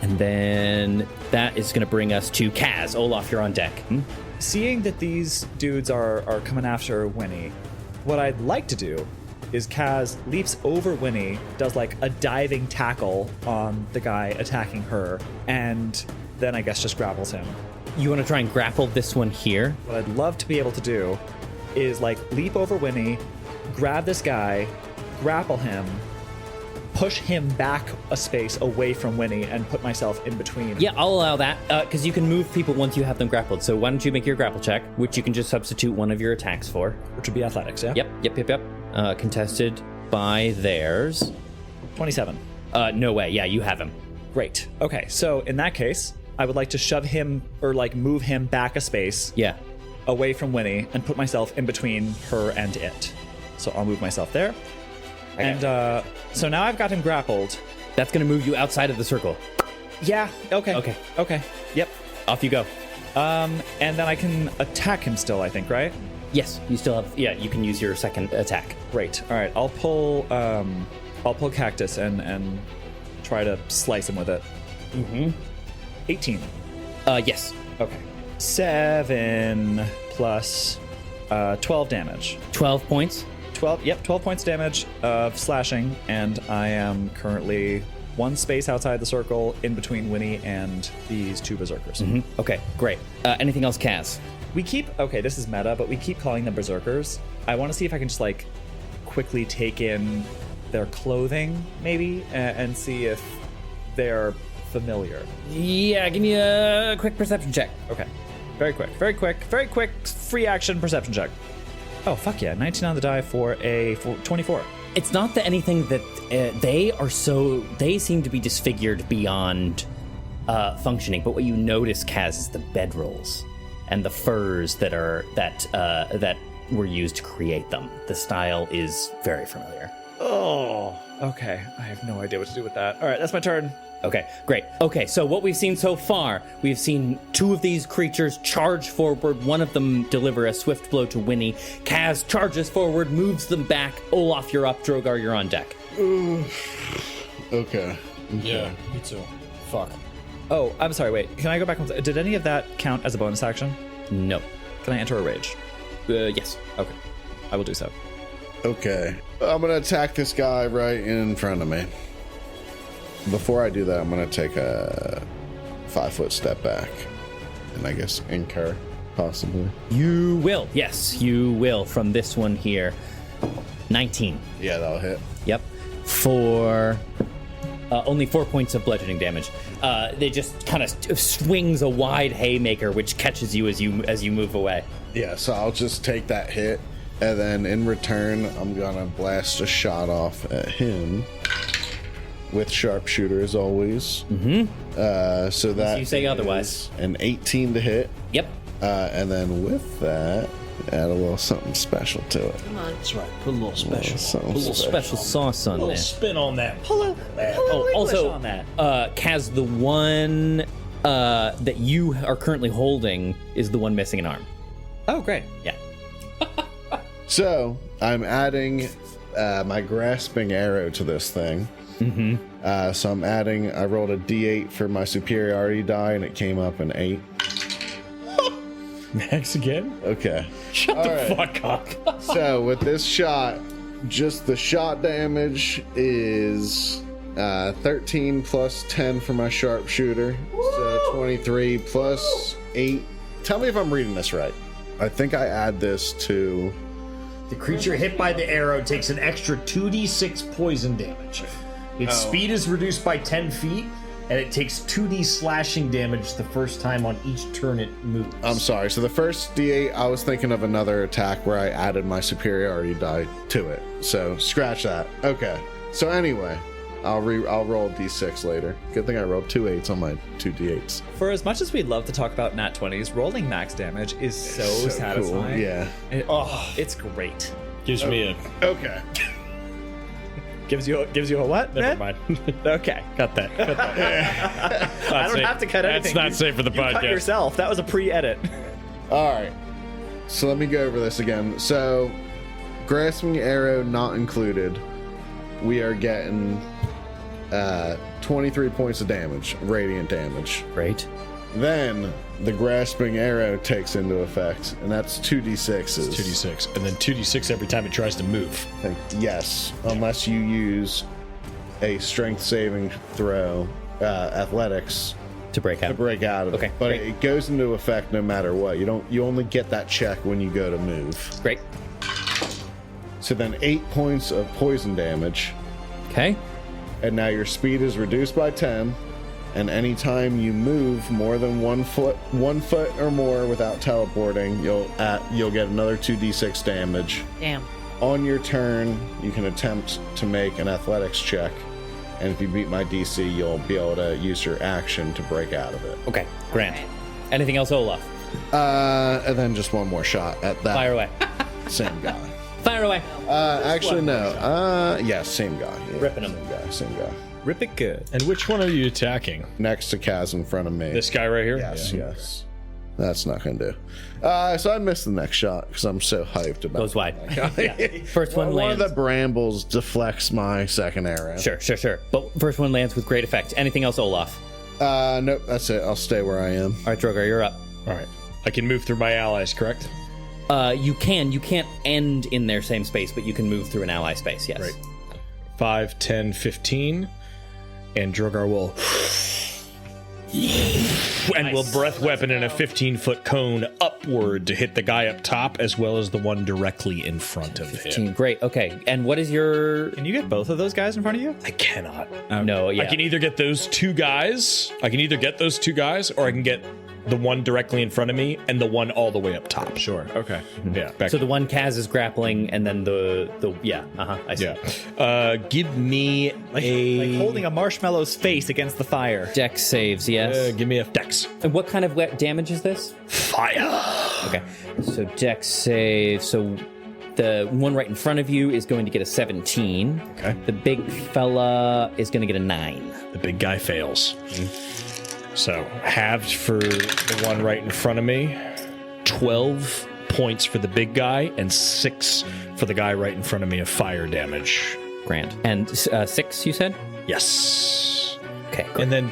then that is going to bring us to Kaz. Olaf, you're on deck. Seeing that these dudes are coming after Winnie, what I'd like to do is Kaz leaps over Winnie, does like a diving tackle on the guy attacking her, and then I guess just grapples him. You want to try and grapple this one here? What I'd love to be able to do is like leap over Winnie, grab this guy, grapple him, push him back a space away from Winnie, and put myself in between. Yeah, I'll allow that, because you can move people once you have them grappled. So why don't you make your grapple check, which you can just substitute one of your attacks for. Which would be athletics, yeah? Yep. Contested by theirs. 27. No way. Yeah, you have him. Great. Okay, so in that case, I would like to shove him, or like move him back a space. Yeah. Away from Winnie, and put myself in between her and it. So I'll move myself there. And so now I've got him grappled. That's going to move you outside of the circle. Yeah, okay. Yep. Off you go. And then I can attack him still, I think, right? Yes, you still have, you can use your second attack. Great. All right, I'll pull Cactus and try to slice him with it. 18. Yes. Okay. 7 plus 12 damage. 12 points? 12 points damage of slashing, and I am currently 1 space outside the circle in between Winnie and these 2 berserkers. Okay, great. Anything else, Kaz? This is meta, but we keep calling them berserkers. I want to see if I can just like quickly take in their clothing, maybe, and see if they're familiar. Yeah, give me a quick perception check. Okay. Very quick. Free action perception check. Oh, fuck yeah. 19 on the die for 24. It's not that anything that they seem to be disfigured beyond functioning, but what you notice, Kaz, is the bedrolls and the furs that were used to create them. The style is very familiar. Oh, okay. I have no idea what to do with that. All right, that's my turn. Okay, great. Okay, so what we've seen so far, we've seen 2 of these creatures charge forward, one of them deliver a swift blow to Winnie. Kaz charges forward, moves them back. Olaf, you're up. Drogar, you're on deck. Okay. Yeah, me too. Fuck. Oh, I'm sorry, wait. Can I go back? Did any of that count as a bonus action? No. Can I enter a rage? Yes. Okay. I will do so. Okay. I'm going to attack this guy right in front of me. Before I do that, I'm going to take a 5-foot step back. And I guess incur, possibly. You will. Yes, you will from this one here. 19. Yeah, that'll hit. Yep. For only 4 points of bludgeoning damage. They just kind of swings a wide haymaker, which catches you as you move away. Yeah, so I'll just take that hit, and then in return, I'm gonna blast a shot off at him with sharpshooter as always. So that you say otherwise. An 18 to hit. Yep. And then with that, Add a little something special to it. Come on. That's right. Put a little special. Something A little special sauce on A little there. spin on that. Oh, also, on that. Kaz, the one that you are currently holding is the one missing an arm. Oh, great. Yeah. So I'm adding my grasping arrow to this thing. Mm-hmm. So I rolled a d8 for my superiority die, and it came up an 8. Max again? Okay. Shut the fuck up. So with this shot, just the shot damage is 13 plus 10 for my sharpshooter. So 23 plus 8. Tell me if I'm reading this right. I think I add this to... The creature hit by the arrow takes an extra 2d6 poison damage. Its speed is reduced by 10 feet, and it takes 2d slashing damage the first time on each turn it moves. I'm sorry. So the first d8, I was thinking of another attack where I added my superiority die to it. So scratch that. Okay. So anyway, I'll roll d6 later. Good thing I rolled 2 8s on my 2 d8s. For as much as we'd love to talk about nat 20s, rolling max damage is so satisfying. Cool. Yeah. It's great. Gives me a... Okay. Gives you a what? Never Red? mind. Okay. Cut that. I don't have to cut anything. That's not safe for the You podcast. cut yourself. That was a pre-edit. All right. So let me go over this again. So, grasping arrow not included, we are getting 23 points of damage, radiant damage. Great. Then the grasping arrow takes into effect, and that's 2d6s. 2d6. And then 2d6 every time it tries to move. Yes, unless you use a strength saving throw, athletics, To break out. of Okay, it. But great. it goes into effect no matter what. You only get that check when you go to move. Great. So then 8 points of poison damage, Okay. and now your speed is reduced by 10. And anytime you move more than 1 foot or more without teleporting, you'll get another 2d6 damage. Damn. On your turn, you can attempt to make an athletics check, and if you beat my DC, you'll be able to use your action to break out of it. Okay. Grant. Anything else, Olaf? And then just one more shot at that Fire away. same guy. Fire away. Actually, no. Yeah, same guy. Yeah, Ripping him. Same guy. Rip it good. And which one are you attacking? Next to Kaz in front of me. This guy right here? Yes. That's not going to do. So I missed the next shot because I'm so hyped about it. Goes wide. Yeah. First one One of lands. the brambles deflects my second arrow. Sure. But first one lands with great effect. Anything else, Olaf? Nope, that's it. I'll stay where I am. All right, Drogar, you're up. All right. I can move through my allies, correct? You can. You can't end in their same space, but you can move through an ally space, yes. Right. 5, 10, 15. And Drogar will... and will breath weapon in a 15-foot cone upward to hit the guy up top as well as the one directly in front of him. Great. Okay. And what is your... Can you get both of those guys in front of you? I cannot. No, yeah. I can either get those two guys, or I can get the one directly in front of me and the one all the way up top. Sure. Okay. Yeah. So the one Kaz is grappling, and then the I see. Yeah. Give me Like holding a marshmallow's face against the fire. Dex saves, yes. give me a dex. And what kind of damage is this? Fire. Okay. So Dex save. So the one right in front of you is going to get a 17. Okay. The big fella is going to get a 9. The big guy fails. So halved for the one right in front of me, 12 points for the big guy, and 6 for the guy right in front of me of fire damage. Grand. And 6, you said? Yes. Okay. And then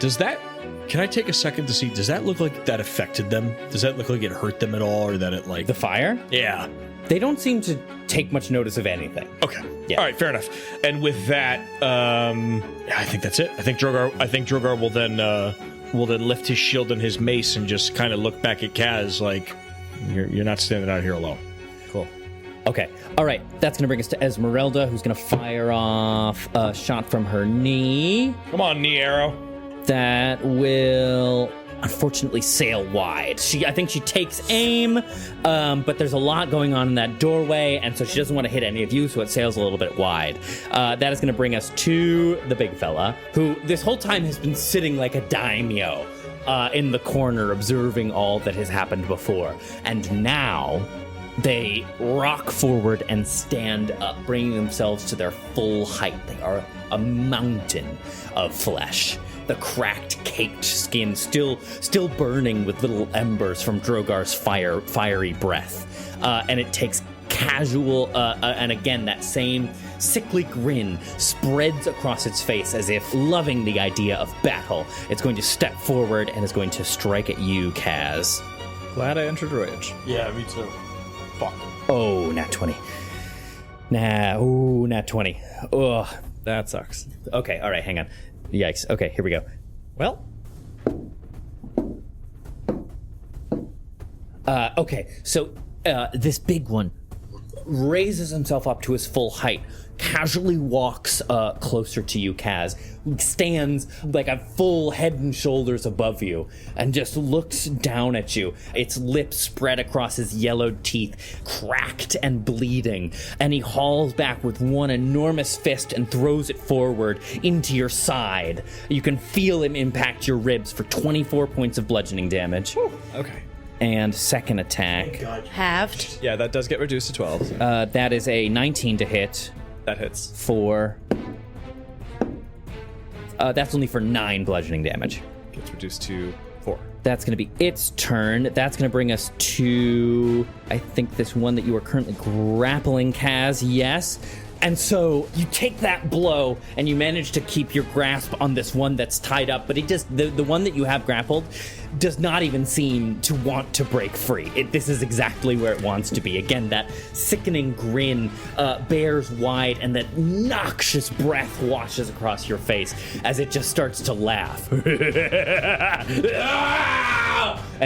can I take a second to see, does that look like that affected them? Does that look like it hurt them at all, or that it like... The fire? Yeah. They don't seem to take much notice of anything. Okay. Yeah. All right, fair enough. And with that, I think that's it. I think Drogar will then lift his shield and his mace and just kind of look back at Kaz like, you're not standing out here alone. Cool. Okay. All right. That's going to bring us to Esmeralda, who's going to fire off a shot from her knee. Come on, knee arrow. That will unfortunately sail wide. I think she takes aim, but there's a lot going on in that doorway, and so she doesn't want to hit any of you, so it sails a little bit wide. That is going to bring us to the big fella, who this whole time has been sitting like a daimyo in the corner, observing all that has happened before. And now They rock forward and stand up, bringing themselves to their full height. They are a mountain of flesh. The cracked, caked skin still burning with little embers from Drogar's fiery breath. And it takes casual, and again, that same sickly grin spreads across its face as if loving the idea of battle. It's going to step forward and is going to strike at you, Kaz. Glad I entered rage. Yeah, me too. Fuck. Oh, nat 20. Nat 20. Ugh. That sucks. Okay, all right, hang on. Yikes. Okay, here we go. Well, okay, so this big one raises himself up to his full height, casually walks closer to you, Kaz, stands like a full head and shoulders above you, and just looks down at you. Its lips spread across his yellowed teeth, cracked and bleeding, and he hauls back with one enormous fist and throws it forward into your side. You can feel him impact your ribs for 24 points of bludgeoning damage. okay. And second attack. Halved. Yeah, that does get reduced to 12. That is a 19 to hit. That hits. For that's only for 9 bludgeoning damage. Gets reduced to 4. That's going to be its turn. That's going to bring us to, I think, this one that you are currently grappling, Kaz. Yes. And so you take that blow and you manage to keep your grasp on this one that's tied up, but it just the one that you have grappled does not even seem to want to break free. This is exactly where it wants to be. Again, that sickening grin bears wide, and that noxious breath washes across your face as it just starts to laugh. And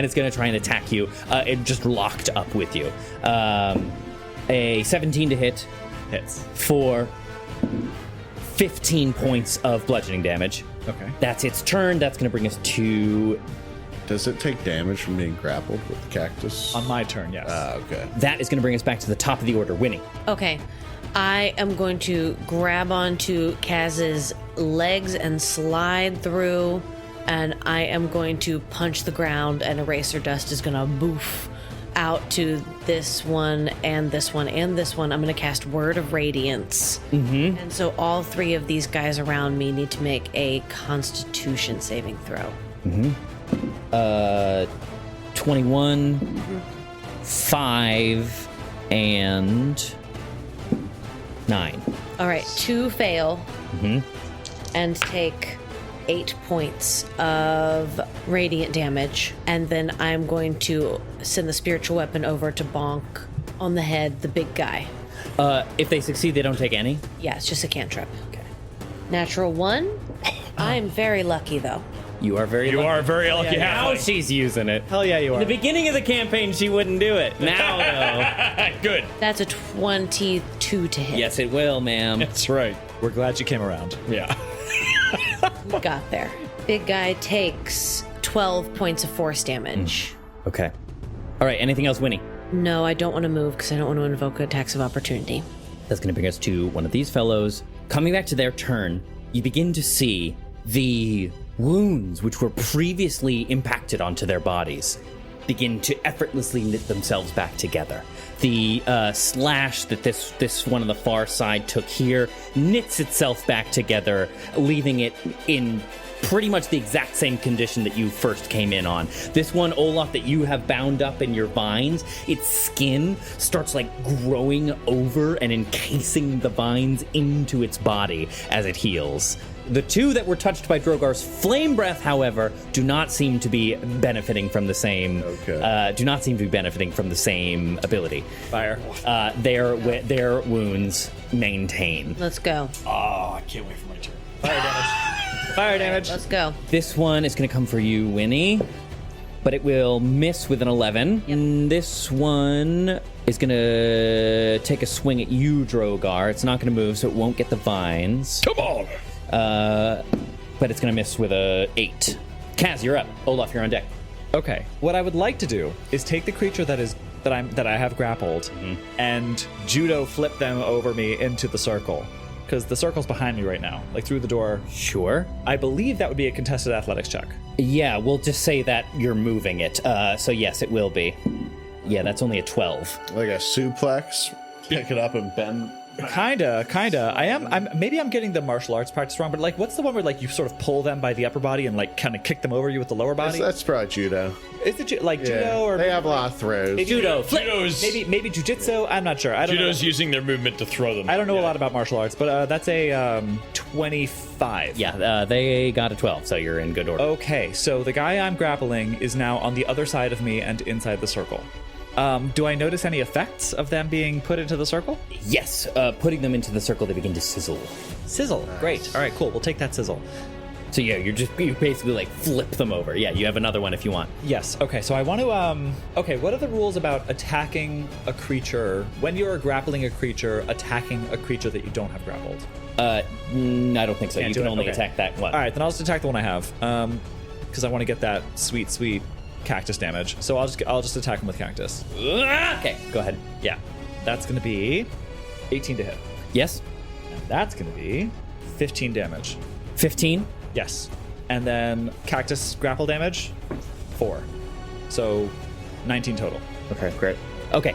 it's going to try and attack you. It just locked up with you. A 17 to hit. Hits. For 15 points of bludgeoning damage. Okay. That's its turn. That's going to bring us to... Does it take damage from being grappled with the cactus? On my turn, yes. Okay. That is going to bring us back to the top of the order. Winnie. Okay. I am going to grab onto Kaz's legs and slide through, and I am going to punch the ground, and eraser dust is going to boof out to this one and this one and this one. I'm going to cast Word of Radiance. Mm-hmm. And so all 3 of these guys around me need to make a Constitution saving throw. Mm-hmm. 21, 5, and 9. All right, 2 fail Mm-hmm. and take 8 points of radiant damage, and then I'm going to send the spiritual weapon over to bonk on the head the big guy. If they succeed, they don't take any? Yeah, it's just a cantrip. Okay. Natural 1. I'm very lucky, though. You are very lucky. You are very lucky. Now she's using it. Hell yeah, you are. In the beginning of the campaign, she wouldn't do it. Now, though. Good. That's a 22 to hit. Yes, it will, ma'am. That's right. We're glad you came around. Yeah. We got there. Big guy takes 12 points of force damage. Okay. All right, anything else, Winnie? No, I don't want to move because I don't want to invoke attacks of opportunity. That's going to bring us to one of these fellows. Coming back to their turn, you begin to see the wounds which were previously impacted onto their bodies begin to effortlessly knit themselves back together. The slash that this one on the far side took here knits itself back together, leaving it in pretty much the exact same condition that you first came in on. This one, Olaf, that you have bound up in your vines, its skin starts like growing over and encasing the vines into its body as it heals. The 2 that were touched by Drogar's flame breath, however, do not seem to be benefiting from the same. Okay. Do not seem to be benefiting from the same ability. Fire. Their wounds maintain. Let's go. Oh, I can't wait for my turn. Fire damage. Fire damage. Let's go. This one is going to come for you, Winnie, but it will miss with an 11. Yep. This one is going to take a swing at you, Drogar. It's not going to move, so it won't get the vines. Come on. But it's going to miss with a 8. Kaz, you're up. Olaf, you're on deck. Okay. What I would like to do is take the creature that I have grappled and judo flip them over me into the circle. Because the circle's behind me right now, like through the door. Sure. I believe that would be a contested athletics check. Yeah, we'll just say that you're moving it. So yes, it will be. Yeah, that's only a 12. Like a suplex. Pick it up and bend. Kinda. Maybe I'm getting the martial arts parts wrong, but like, what's the one where like you sort of pull them by the upper body and like kind of kick them over you with the lower body? That's probably judo. Is it like judo or they have a lot of throws? Judo, Judo's maybe jujitsu. I'm not sure. I don't Judo's know. using their movement to throw them. I don't know a lot about martial arts, but that's a 25. Yeah, they got a 12, so you're in good order. Okay, so the guy I'm grappling is now on the other side of me and inside the circle. Do I notice any effects of them being put into the circle? Yes, putting them into the circle, they begin to sizzle. Sizzle. Nice. Great. All right, cool. We'll take that sizzle. So yeah, you basically like flip them over. Yeah, you have another one if you want. Yes. Okay. So I want to. Okay. What are the rules about attacking a creature when you're grappling a creature, attacking a creature that you don't have grappled? I don't think so. Can't you do can it? only Okay. attack that one. All right. Then I'll just attack the one I have. Because I want to get that sweet cactus damage. So I'll just attack him with cactus. Okay. Go ahead. Yeah. That's gonna be 18 to hit. Yes. And that's gonna be 15 damage. 15. Yes. And then cactus grapple damage, 4. So 19 total. Okay,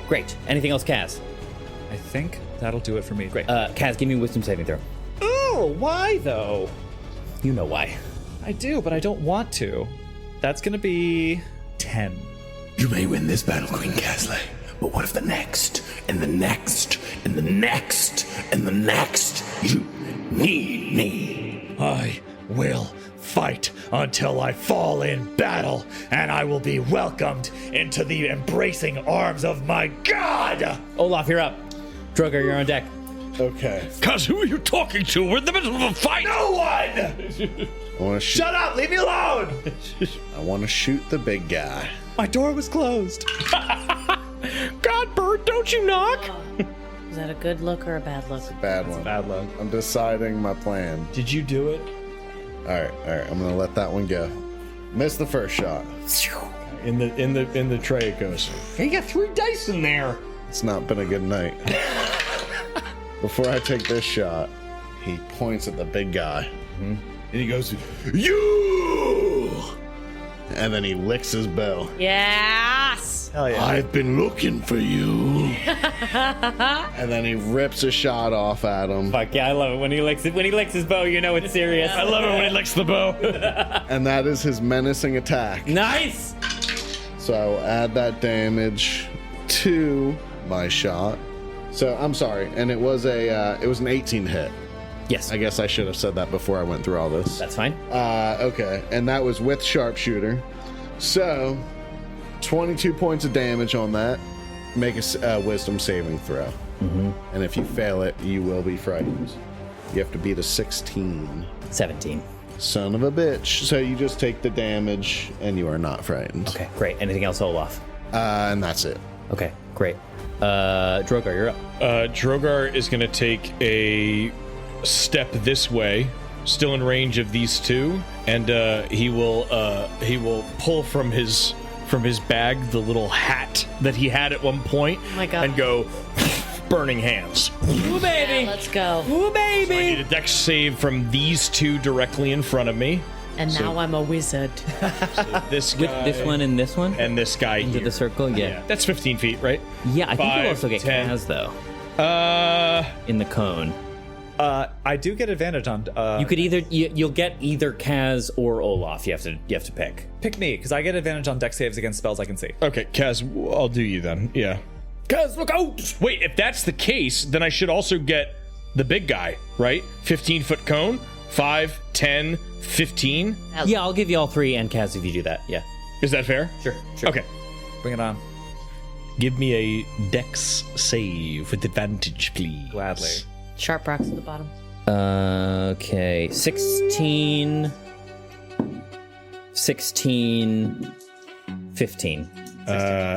great. Anything else, Kaz? I think that'll do it for me. Great. Kaz, give me a wisdom saving throw. Oh, why though? You know why. I do, but I don't want to. That's gonna be 10. You may win this battle, Queen Kasle, but what if the next, and the next, and the next, and the next, you need me? I will fight until I fall in battle, and I will be welcomed into the embracing arms of my god! Olaf, you're up. Drogar, you're on deck. Okay. Cuz who are you talking to? We're in the middle of a fight! No one! I want to shoot. Shut up! Leave me alone! I want to shoot the big guy. My door was closed. God, Bird, don't you knock? Is that a good look or a bad look? Bad one. Bad luck. I'm deciding my plan. Did you do it? All right. I'm gonna let that one go. Miss the first shot. In the tray it goes. Hey, you got 3 dice in there. It's not been a good night. Before I take this shot, he points at the big guy. Mm-hmm. And he goes, "You!" And then he licks his bow. Yes! Hell yeah. I've been looking for you. And then he rips a shot off at him. Fuck yeah, I love it. When he licks his bow, you know it's serious. I love it when he licks the bow. And that is his menacing attack. Nice! So I will add that damage to my shot. So I'm sorry, and it was an 18 hit. Yes. I guess I should have said that before I went through all this. That's fine. Okay, and that was with sharpshooter. So 22 points of damage on that. Make a wisdom saving throw. Mm-hmm. And if you fail it, you will be frightened. You have to beat a 16. 17. Son of a bitch. So you just take the damage and you are not frightened. Okay, great. Anything else, Olaf? And that's it. Okay, great. Drogar, you're up. Drogar is going to take a step this way, still in range of these two, and he will pull from his bag the little hat that he had at one point, Oh my God. and go burning hands. Ooh, baby! Yeah, let's go. Ooh, So I need baby! a dex save from these two directly in front of me. And now I'm a wizard. This With guy this one and this one? and this guy Into here. the circle? Yeah. That's 15 feet, right? Yeah, I think 5, you also get 10. Kaz, though, Uh, in the cone. I do get advantage on. You could you'll get either Kaz or Olaf. You have to pick. pick me because I get advantage on dex saves against spells I can see. okay, Kaz, I'll do you then. Yeah. Kaz, look out! Wait, if that's the case, then I should also get the big guy, right? 15-foot cone, 5, 10, 15. Yeah, I'll give you all 3 and Kaz if you do that. Yeah. Is that fair? Sure. Okay. Bring it on. Give me a dex save with advantage, please. Gladly. Sharp rocks at the bottom. Okay. 16, 15.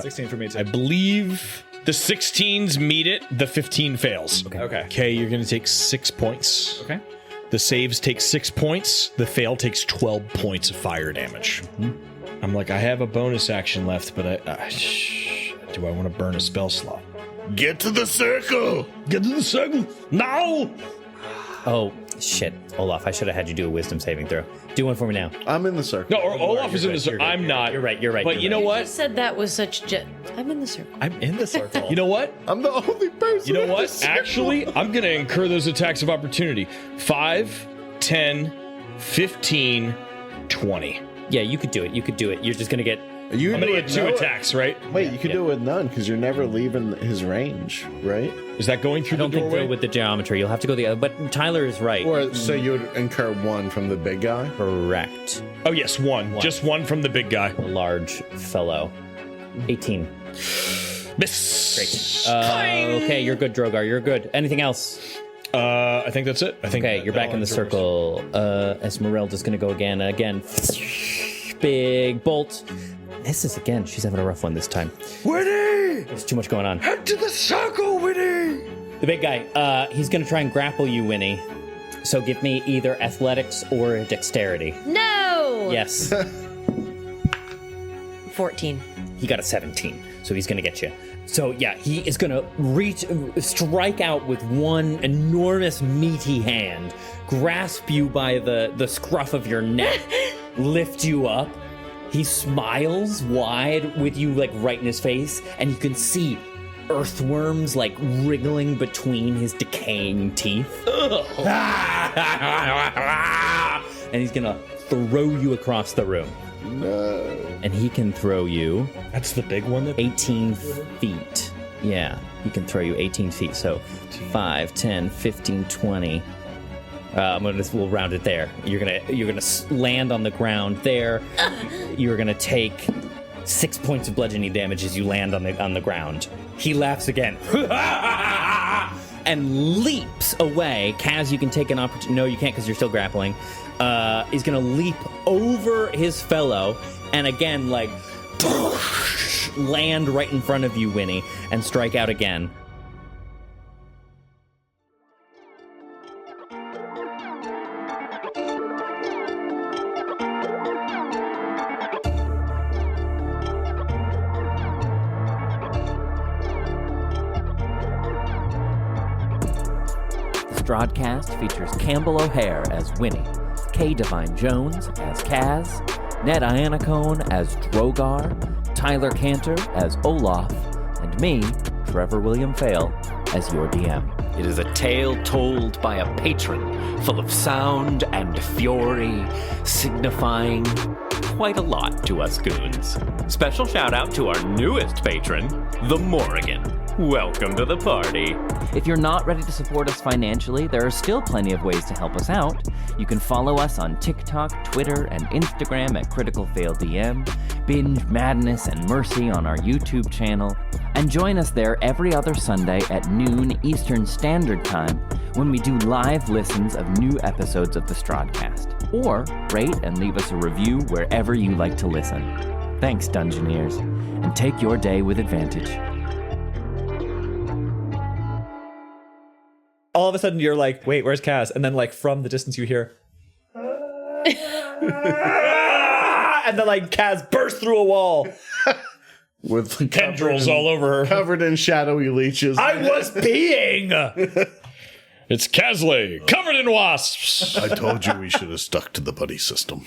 16 for me too. I believe the 16s meet it, the 15 fails. Okay. Okay, you're going to take 6 points. Okay. The saves take 6 points. The fail takes 12 points of fire damage. I'm like, I have a bonus action left, but do I want to burn a spell slot? Get to the circle. Get to the circle now! Oh, shit. Olaf, I should have had you do a wisdom saving throw. Do one for me now. I'm in the circle. No, Olaf is in the circle. I'm not. You're right. But you know You what? just said that with such I'm in the circle. I'm in the circle. You know what? I'm the only person. You know in the what? circle. Actually, I'm going to incur those attacks of opportunity. 5, 10, 15, 20. Yeah, you could do it. You're just going to get... I'm going to get 2 attacks, right? Wait, you can do it with none because you're never leaving his range, right? Is that going through I don't the think doorway? so with the geometry. You'll have to go the other... But Tyler is right. Or so you would incur 1 from the big guy? Correct. Oh, yes, 1. Just 1 from the big guy. A large fellow. 18. Miss. Okay, you're good, Drogar. You're good. Anything else? I think that's it. I think. Okay, you're back in the circle. Esmeralda's going to go again. Big bolt. Misses again. She's having a rough one this time. Winnie! There's too much going on. Head to the circle, Winnie! The big guy, he's going to try and grapple you, Winnie. So give me either athletics or dexterity. No! Yes. 14. He got a 17, so he's going to get you. So yeah, he is going to strike out with one enormous meaty hand, grasp you by the scruff of your neck, lift you up. He smiles wide with you like right in his face, and you can see earthworms like wriggling between his decaying teeth. And he's gonna throw you across the room. No. And he can throw you That's the big one. 18 feet. Yeah, he can throw you 18 feet. So 5, 10, 15, 20. We'll round it there. You're gonna land on the ground there. You're gonna take 6 points of bludgeoning damage as you land on the ground. He laughs again and leaps away. Kaz, you can take an opportunity. No, you can't because you're still grappling. He's gonna leap over his fellow and again like land right in front of you, Winnie, and strike out again. Strahdcast features Campbell O'Hare as Winnie, K. Devine-Jones as Kaz, Ned Iannacone as Drogar, Tyler Kanter as Olaf, and me, Trevor William Fayle, as your DM. It is a tale told by a patron, full of sound and fury, signifying quite a lot to us goons. Special shout out to our newest patron, the Morrigan. Welcome to the party. If you're not ready to support us financially, there are still plenty of ways to help us out. You can follow us on TikTok, Twitter, and Instagram at Critical Fail DM, binge Madness and Mercy on our YouTube channel, and join us there every other Sunday at noon Eastern Standard Time when we do live listens of new episodes of the Strahdcast. Or rate and leave us a review wherever you like to listen. Thanks, Dungeoneers, and take your day with advantage. All of a sudden you're like, wait, where's Kaz? And then like from the distance you hear and then like Kaz bursts through a wall With Tendrils all over her. Covered in shadowy leeches. I was peeing. It's Kasle, covered in wasps. I told you we should have stuck to the buddy system.